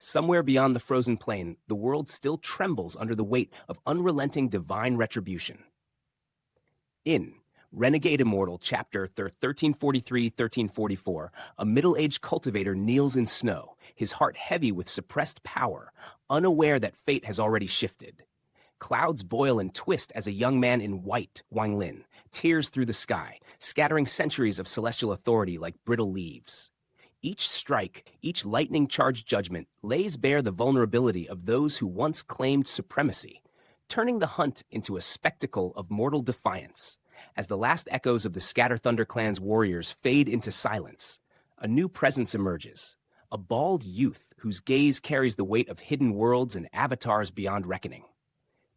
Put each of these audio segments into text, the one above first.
Somewhere beyond the frozen plain, the world still trembles under the weight of unrelenting divine retribution. In Renegade Immortal, chapter 1343-1344, a middle-aged cultivator kneels in snow, his heart heavy with suppressed power, unaware that fate has already shifted. Clouds boil and twist as a young man in white, Wang Lin, tears through the sky, scattering centuries of celestial authority like brittle leaves. Each strike, each lightning-charged judgment lays bare the vulnerability of those who once claimed supremacy, turning the hunt into a spectacle of mortal defiance. As the last echoes of the Scatter Thunder Clan's warriors fade into silence, a new presence emerges, a bald youth whose gaze carries the weight of hidden worlds and avatars beyond reckoning.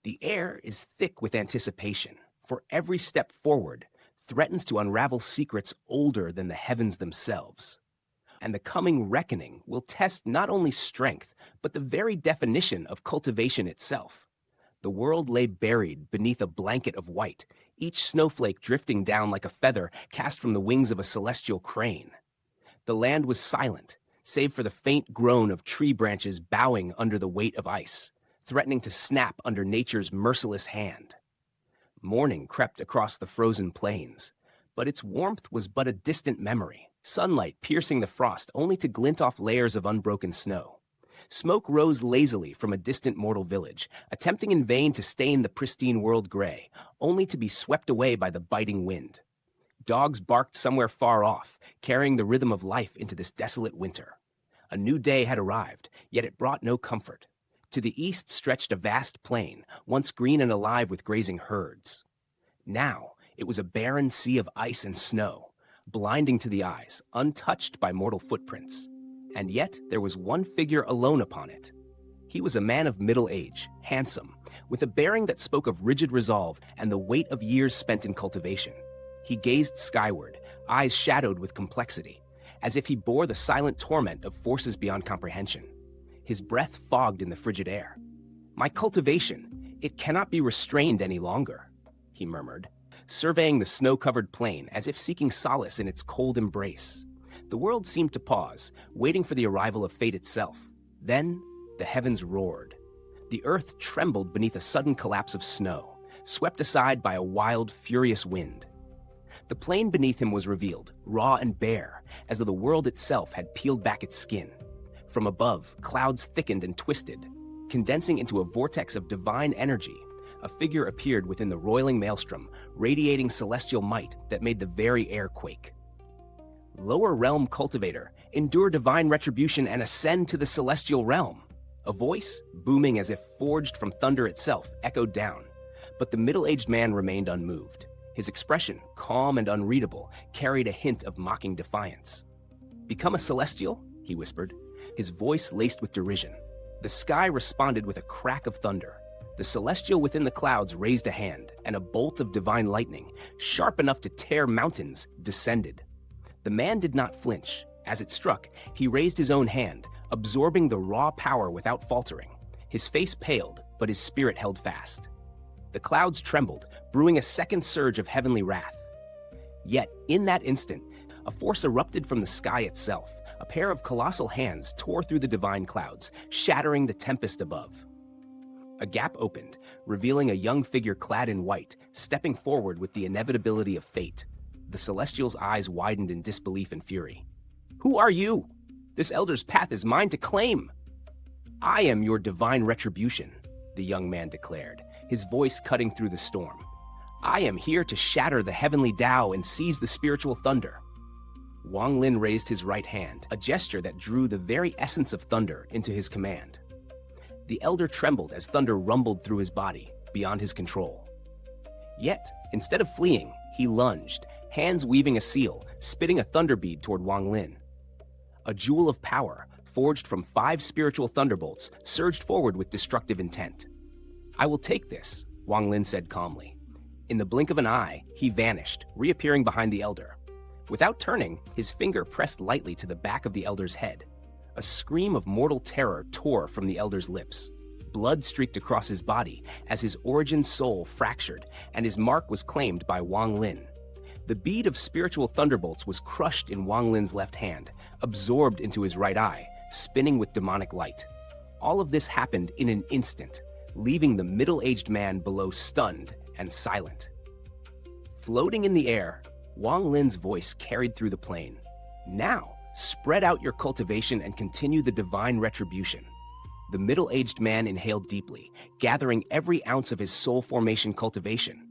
The air is thick with anticipation, for every step forward threatens to unravel secrets older than the heavens themselves. And the coming reckoning will test not only strength, but the very definition of cultivation itself. The world lay buried beneath a blanket of white, each snowflake drifting down like a feather cast from the wings of a celestial crane. The land was silent, save for the faint groan of tree branches bowing under the weight of ice, threatening to snap under nature's merciless hand. Morning crept across the frozen plains, but its warmth was but a distant memory, sunlight piercing the frost only to glint off layers of unbroken snow. Smoke rose lazily from a distant mortal village, attempting in vain to stain the pristine world gray, only to be swept away by the biting wind. Dogs barked somewhere far off, carrying the rhythm of life into this desolate winter. A new day had arrived, yet it brought no comfort. To the east stretched a vast plain, once green and alive with grazing herds. Now it was a barren sea of ice and snow, blinding to the eyes, untouched by mortal footprints. And yet there was one figure alone upon it. He was a man of middle age, handsome, with a bearing that spoke of rigid resolve and the weight of years spent in cultivation. He gazed skyward, eyes shadowed with complexity, as if he bore the silent torment of forces beyond comprehension. His breath fogged in the frigid air. "My cultivation, it cannot be restrained any longer," he murmured, surveying the snow-covered plain as if seeking solace in its cold embrace. The world seemed to pause, waiting for the arrival of fate itself. Then, the heavens roared. The earth trembled beneath a sudden collapse of snow, swept aside by a wild, furious wind. The plain beneath him was revealed, raw and bare, as though the world itself had peeled back its skin. From above, clouds thickened and twisted. Condensing into a vortex of divine energy, a figure appeared within the roiling maelstrom, radiating celestial might that made the very air quake. "Lower realm cultivator, endure divine retribution and ascend to the celestial realm." A voice, booming as if forged from thunder itself, echoed down. But the middle-aged man remained unmoved. His expression, calm and unreadable, carried a hint of mocking defiance. "Become a celestial?" he whispered, his voice laced with derision. The sky responded with a crack of thunder. The celestial within the clouds raised a hand, and a bolt of divine lightning, sharp enough to tear mountains, descended. The man did not flinch. As it struck, he raised his own hand, absorbing the raw power without faltering. His face paled, but his spirit held fast. The clouds trembled, brewing a second surge of heavenly wrath. Yet, in that instant, a force erupted from the sky itself. A pair of colossal hands tore through the divine clouds, shattering the tempest above. A gap opened, revealing a young figure clad in white, stepping forward with the inevitability of fate. The celestial's eyes widened in disbelief and fury. "Who are you? This elder's path is mine to claim." "I am your divine retribution," the young man declared, his voice cutting through the storm. "I am here to shatter the heavenly Tao and seize the spiritual thunder." Wang Lin raised his right hand, a gesture that drew the very essence of thunder into his command. The elder trembled as thunder rumbled through his body, beyond his control. Yet, instead of fleeing, he lunged, hands weaving a seal, spitting a thunder bead toward Wang Lin. A jewel of power, forged from 5 spiritual thunderbolts, surged forward with destructive intent. "I will take this," Wang Lin said calmly. In the blink of an eye, he vanished, reappearing behind the elder. Without turning, his finger pressed lightly to the back of the elder's head. A scream of mortal terror tore from the elder's lips. Blood streaked across his body as his origin soul fractured, and his mark was claimed by Wang Lin. The bead of spiritual thunderbolts was crushed in Wang Lin's left hand, absorbed into his right eye, spinning with demonic light. All of this happened in an instant, leaving the middle-aged man below stunned and silent. Floating in the air, Wang Lin's voice carried through the plane. Now, spread out your cultivation and continue the divine retribution. The middle-aged man inhaled deeply, gathering every ounce of his soul formation cultivation,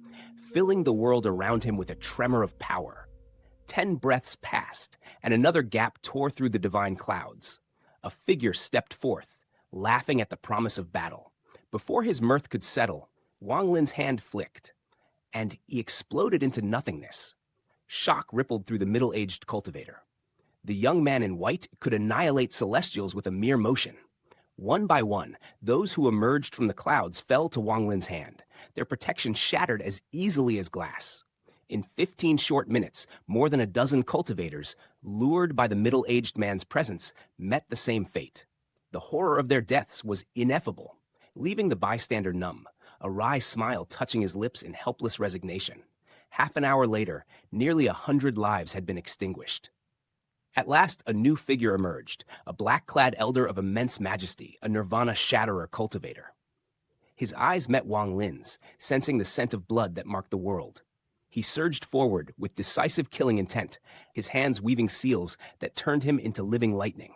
filling the world around him with a tremor of power. 10 breaths passed, and another gap tore through the divine clouds. A figure stepped forth, laughing at the promise of battle. Before his mirth could settle, Wang Lin's hand flicked, and he exploded into nothingness. Shock rippled through the middle-aged cultivator. The young man in white could annihilate celestials with a mere motion. One by one, those who emerged from the clouds fell to Wang Lin's hand, their protection shattered as easily as glass. In 15 short minutes, more than a dozen cultivators, lured by the middle-aged man's presence, met the same fate. The horror of their deaths was ineffable, leaving the bystander numb, a wry smile touching his lips in helpless resignation. Half an hour later, nearly 100 lives had been extinguished. At last, a new figure emerged, a black-clad elder of immense majesty, a nirvana shatterer cultivator. His eyes met Wang Lin's, sensing the scent of blood that marked the world. He surged forward with decisive killing intent, his hands weaving seals that turned him into living lightning.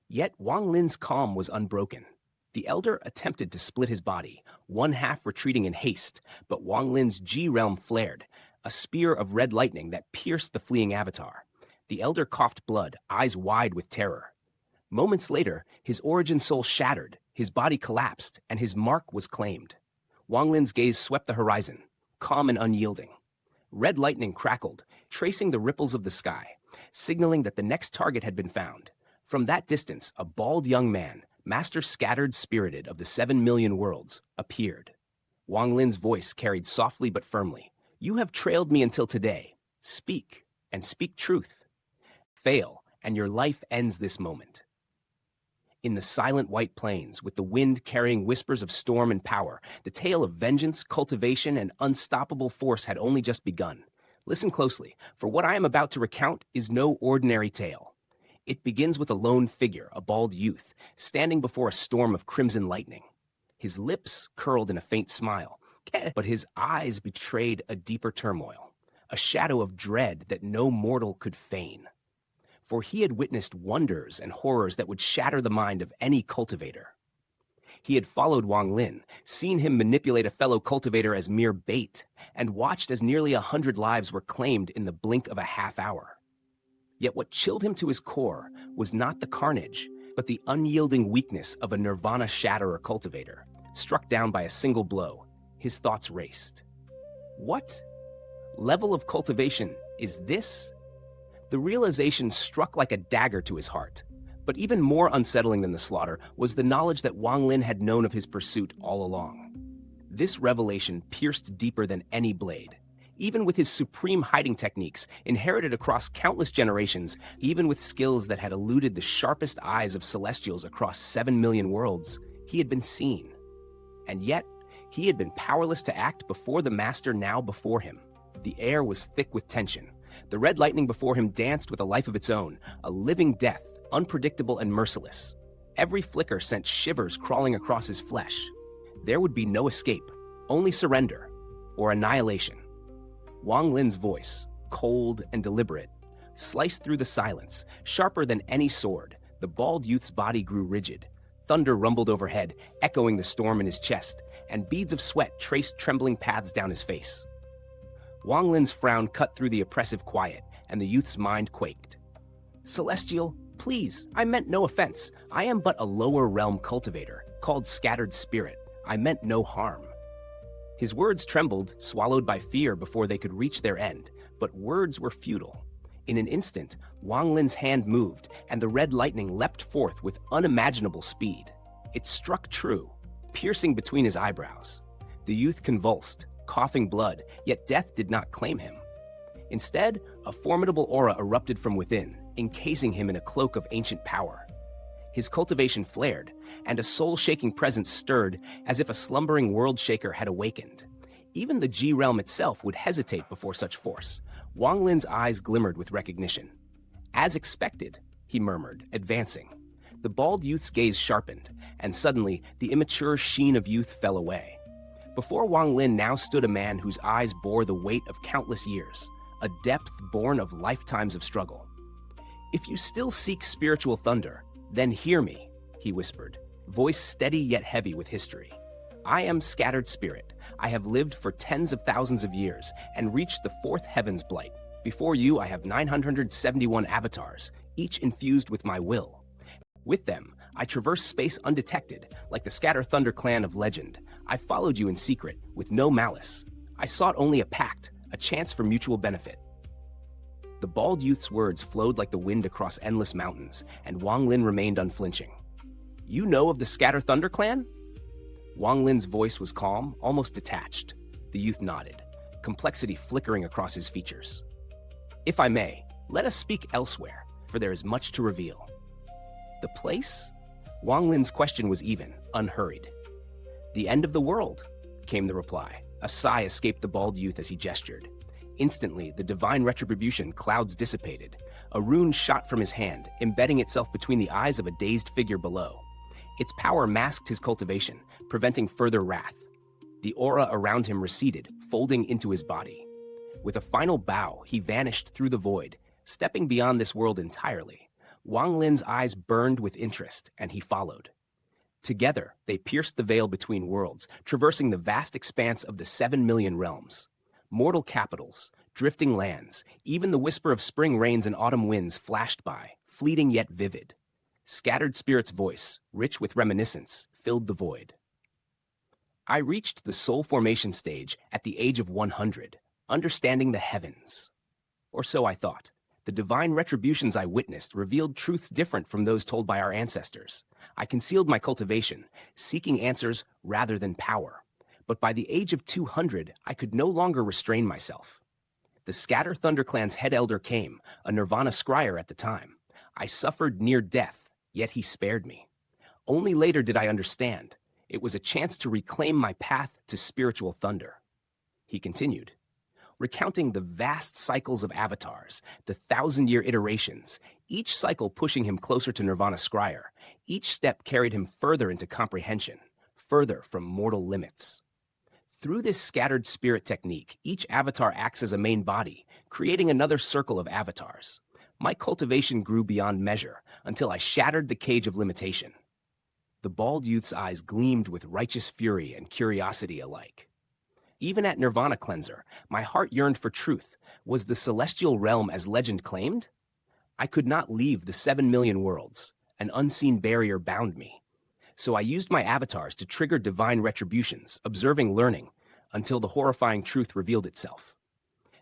Yet Wang Lin's calm was unbroken. The elder attempted to split his body, one half retreating in haste, but Wang Lin's G-realm flared, a spear of red lightning that pierced the fleeing avatar. The elder coughed blood, eyes wide with terror. Moments later, his origin soul shattered, his body collapsed, and his mark was claimed. Wang Lin's gaze swept the horizon, calm and unyielding. Red lightning crackled, tracing the ripples of the sky, signaling that the next target had been found. From that distance, a bald young man, master scattered spirited of the 7 million worlds, appeared. Wang Lin's voice carried softly but firmly. You have trailed me until today. Speak, and speak truth. Fail, and your life ends this moment. In the silent white plains, with the wind carrying whispers of storm and power, the tale of vengeance, cultivation, and unstoppable force had only just begun. Listen closely, for what I am about to recount is no ordinary tale. It begins with a lone figure, a bald youth, standing before a storm of crimson lightning. His lips curled in a faint smile, but his eyes betrayed a deeper turmoil, a shadow of dread that no mortal could feign. For he had witnessed wonders and horrors that would shatter the mind of any cultivator. He had followed Wang Lin, seen him manipulate a fellow cultivator as mere bait, and watched as nearly 100 lives were claimed in the blink of a half hour. Yet what chilled him to his core was not the carnage, but the unyielding weakness of a nirvana shatterer cultivator. Struck down by a single blow, his thoughts raced. What level of cultivation is this? The realization struck like a dagger to his heart. But even more unsettling than the slaughter was the knowledge that Wang Lin had known of his pursuit all along. This revelation pierced deeper than any blade. Even with his supreme hiding techniques, inherited across countless generations, even with skills that had eluded the sharpest eyes of celestials across 7 million worlds, he had been seen. And yet, he had been powerless to act before the master now before him. The air was thick with tension. The red lightning before him danced with a life of its own, a living death, unpredictable and merciless. Every flicker sent shivers crawling across his flesh. There would be no escape, only surrender, or annihilation. Wang Lin's voice, cold and deliberate, sliced through the silence, sharper than any sword. The bald youth's body grew rigid. Thunder rumbled overhead, echoing the storm in his chest, and beads of sweat traced trembling paths down his face. Wang Lin's frown cut through the oppressive quiet, and the youth's mind quaked. Celestial, please, I meant no offense. I am but a lower realm cultivator, called Scattered Spirit. I meant no harm. His words trembled, swallowed by fear before they could reach their end, but words were futile. In an instant, Wang Lin's hand moved, and the red lightning leapt forth with unimaginable speed. It struck true, piercing between his eyebrows. The youth convulsed, coughing blood, yet death did not claim him. Instead, a formidable aura erupted from within, encasing him in a cloak of ancient power. His cultivation flared, and a soul-shaking presence stirred as if a slumbering world-shaker had awakened. Even the G-realm itself would hesitate before such force. Wang Lin's eyes glimmered with recognition. As expected, he murmured, advancing. The bald youth's gaze sharpened, and suddenly the immature sheen of youth fell away. Before Wang Lin now stood a man whose eyes bore the weight of countless years, a depth born of lifetimes of struggle. "If you still seek spiritual thunder, then hear me," he whispered, voice steady yet heavy with history. "I am scattered spirit. I have lived for tens of thousands of years and reached the fourth heaven's blight. Before you, I have 971 avatars, each infused with my will. With them, I traverse space undetected, like the Scatter Thunder clan of legend. I followed you in secret, with no malice. I sought only a pact, a chance for mutual benefit." The bald youth's words flowed like the wind across endless mountains, and Wang Lin remained unflinching. "You know of the Scatter Thunder clan?" Wang Lin's voice was calm, almost detached. The youth nodded, complexity flickering across his features. "If I may, let us speak elsewhere, for there is much to reveal." "The place?" Wang Lin's question was even, unhurried. "The end of the world," came the reply. A sigh escaped the bald youth as he gestured. Instantly, the divine retribution clouds dissipated. A rune shot from his hand, embedding itself between the eyes of a dazed figure below. Its power masked his cultivation, preventing further wrath. The aura around him receded, folding into his body. With a final bow, he vanished through the void, stepping beyond this world entirely. Wang Lin's eyes burned with interest, and he followed. Together, they pierced the veil between worlds, traversing the vast expanse of the 7 million realms. Mortal capitals, drifting lands, even the whisper of spring rains and autumn winds flashed by, fleeting yet vivid. Scattered Spirit's voice, rich with reminiscence, filled the void. "I reached the soul formation stage at the age of 100, understanding the heavens. Or so I thought. The divine retributions I witnessed revealed truths different from those told by our ancestors. I concealed my cultivation, seeking answers rather than power. But by the age of 200, I could no longer restrain myself. The Scatter Thunder clan's head elder came, a Nirvana scryer at the time. I suffered near death, yet he spared me. Only later did I understand. It was a chance to reclaim my path to spiritual thunder." He continued, recounting the vast cycles of avatars, the 1,000-year iterations, each cycle pushing him closer to Nirvana scryer. Each step carried him further into comprehension, further from mortal limits. Through this scattered spirit technique, each avatar acts as a main body, creating another circle of avatars. My cultivation grew beyond measure until I shattered the cage of limitation. The bald youth's eyes gleamed with righteous fury and curiosity alike. Even at Nirvana Cleanser, my heart yearned for truth. Was the celestial realm as legend claimed? I could not leave the 7 million worlds. An unseen barrier bound me. So I used my avatars to trigger divine retributions, observing learning, until the horrifying truth revealed itself.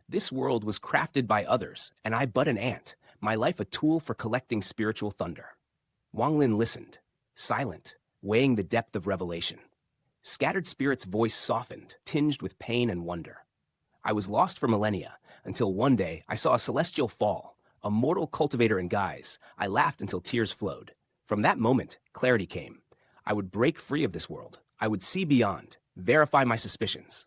This world was crafted by others, and I but an ant, my life a tool for collecting spiritual thunder. Wang Lin listened, silent, weighing the depth of revelation. Scattered Spirit's voice softened, tinged with pain and wonder. I was lost for millennia, until one day I saw a celestial fall, a mortal cultivator in guise. I laughed until tears flowed. From that moment, clarity came. I would break free of this world. I would see beyond, verify my suspicions.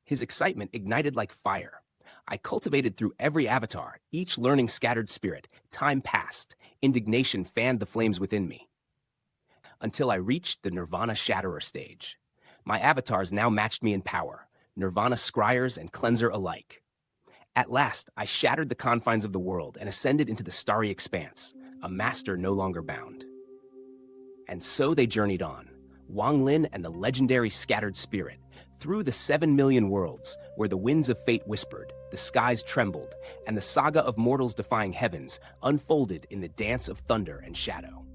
His excitement ignited like fire. I cultivated through every avatar, each learning Scattered Spirit. Time passed. Indignation fanned the flames within me. Until I reached the Nirvana Shatterer stage. My avatars now matched me in power, Nirvana scryers and cleanser alike. At last, I shattered the confines of the world and ascended into the starry expanse, a master no longer bound. And so they journeyed on, Wang Lin and the legendary Scattered Spirit, through the 7 million worlds, where the winds of fate whispered, the skies trembled, and the saga of mortals defying heavens unfolded in the dance of thunder and shadow.